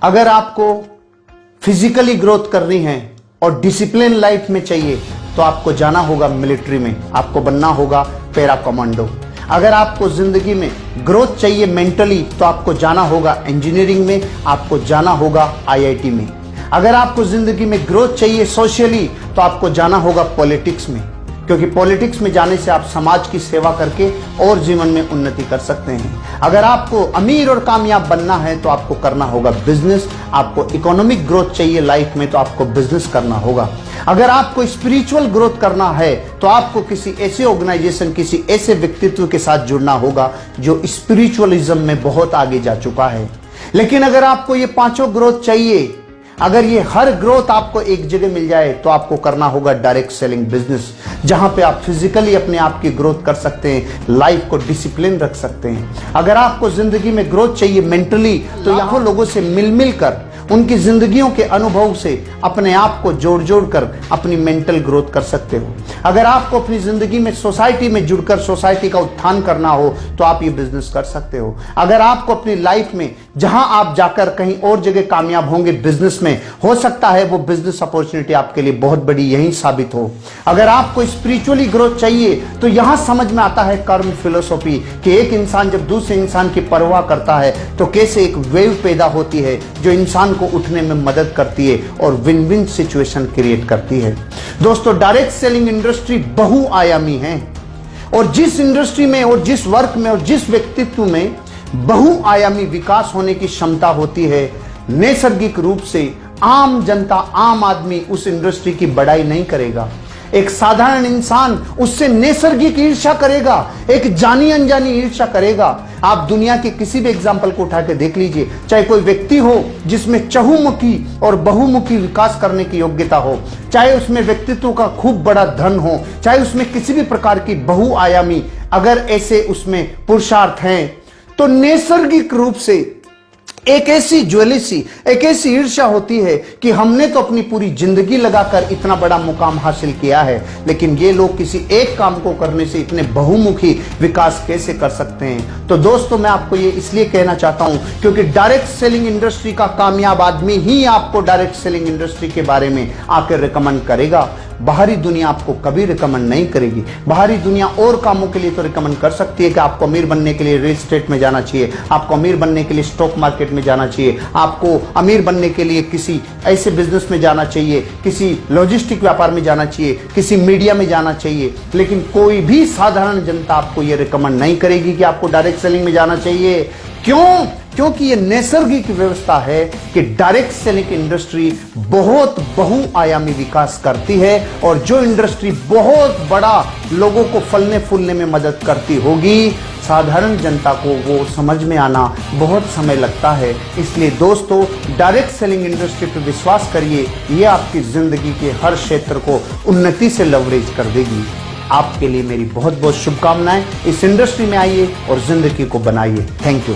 अगर आपको physically growth करनी है और डिसिप्लिन लाइफ में चाहिए तो आपको जाना होगा मिलिट्री में, आपको बनना होगा पैरा कमांडो। अगर आपको जिंदगी में ग्रोथ चाहिए मेंटली तो आपको जाना होगा इंजीनियरिंग में, आपको जाना होगा आईआईटी में। अगर आपको जिंदगी में ग्रोथ चाहिए सोशली तो आपको जाना होगा पॉलिटिक्स में, क्योंकि पॉलिटिक्स में जाने से आप समाज की सेवा करके और जीवन में उन्नति कर सकते हैं। अगर आपको अमीर और कामयाब बनना है तो आपको करना होगा बिजनेस। आपको इकोनॉमिक ग्रोथ चाहिए लाइफ में तो आपको बिजनेस करना होगा। अगर आपको स्पिरिचुअल ग्रोथ करना है तो आपको किसी ऐसे ऑर्गेनाइजेशन, किसी ऐसे व्यक्तित्व के साथ जुड़ना होगा जो स्पिरिचुअलिज्म में बहुत आगे जा चुका है। लेकिन अगर आपको ये पांचों ग्रोथ चाहिए, अगर ये हर ग्रोथ आपको एक जगह मिल जाए तो आपको करना होगा डायरेक्ट सेलिंग बिजनेस, जहां पे आप फिजिकली अपने आप की ग्रोथ कर सकते हैं, लाइफ को डिसिप्लिन रख सकते हैं। अगर आपको जिंदगी में ग्रोथ चाहिए मेंटली तो लाखों लोगों से मिल मिल कर, उनकी जिंदगियों के अनुभव से अपने आप को जोड़ जोड़ कर अपनी मेंटल ग्रोथ कर सकते हो। अगर आपको अपनी जिंदगी में सोसाइटी में जुड़कर सोसाइटी का उत्थान करना हो तो आप ये बिजनेस कर सकते हो। अगर आपको अपनी लाइफ में जहां आप जाकर कहीं और जगह कामयाब होंगे बिजनेस में, हो सकता है वो बिजनेस अपॉर्चुनिटी आपके लिए बहुत बड़ी यही साबित हो। अगर आपको स्पिरिचुअली ग्रोथ चाहिए तो यहां समझ में आता है कर्म फिलोसॉफी कि एक इंसान जब दूसरे इंसान की परवाह करता है तो कैसे एक वेव पैदा होती है जो इंसान को उठने में मदद करती है और विन विन सिचुएशन क्रिएट करती है। दोस्तों, डायरेक्ट सेलिंग इंडस्ट्री बहुआयामी है और जिस इंडस्ट्री में और जिस वर्क में और जिस व्यक्तित्व में बहुआयामी विकास होने की क्षमता होती है, नैसर्गिक रूप से आम जनता, आम आदमी उस इंडस्ट्री की बड़ाई नहीं करेगा। एक साधारण इंसान उससे नैसर्गिक ईर्ष्या करेगा, एक जानी अनजानी ईर्ष्या करेगा। आप दुनिया के किसी भी एग्जाम्पल को उठा के देख लीजिए, चाहे कोई व्यक्ति हो जिसमें चहुमुखी और बहुमुखी विकास करने की योग्यता हो, चाहे उसमें व्यक्तित्व का खूब बड़ा धन हो, चाहे उसमें किसी भी प्रकार की बहुआयामी अगर ऐसे उसमें पुरुषार्थ हैं तो नैसर्गिक रूप से एक ऐसी ज्वेलिसी, एक ऐसी ईर्ष्या होती है कि हमने तो अपनी पूरी जिंदगी लगाकर इतना बड़ा मुकाम हासिल किया है, लेकिन ये लोग किसी एक काम को करने से इतने बहुमुखी विकास कैसे कर सकते हैं। तो दोस्तों, मैं आपको ये इसलिए कहना चाहता हूं क्योंकि डायरेक्ट सेलिंग इंडस्ट्री का कामयाब आदमी ही आपको डायरेक्ट सेलिंग इंडस्ट्री के बारे में आकर रिकमेंड करेगा। बाहरी दुनिया आपको कभी रिकमेंड नहीं करेगी। बाहरी दुनिया और कामों के लिए तो रिकमेंड कर सकती है कि आपको अमीर बनने के लिए रियल एस्टेट में जाना चाहिए, आपको अमीर बनने के लिए स्टॉक मार्केट में जाना चाहिए, आपको अमीर बनने के लिए किसी ऐसे बिजनेस में जाना चाहिए, किसी लॉजिस्टिक व्यापार में जाना चाहिए, किसी मीडिया में जाना चाहिए। लेकिन कोई भी साधारण जनता आपको यह रिकमेंड नहीं करेगी कि आपको डायरेक्ट सेलिंग में जाना चाहिए। क्यों? क्योंकि ये नैसर्गिक व्यवस्था है कि डायरेक्ट सेलिंग इंडस्ट्री बहुत बहुआयामी विकास करती है और जो इंडस्ट्री बहुत बड़ा लोगों को फलने फूलने में मदद करती होगी, साधारण जनता को वो समझ में आना बहुत समय लगता है। इसलिए दोस्तों, डायरेक्ट सेलिंग इंडस्ट्री पर विश्वास करिए, ये आपकी जिंदगी के हर क्षेत्र को उन्नति से लवरेज कर देगी। आपके लिए मेरी बहुत बहुत शुभकामनाएं। इस इंडस्ट्री में आइए और जिंदगी को बनाइए। Thank you.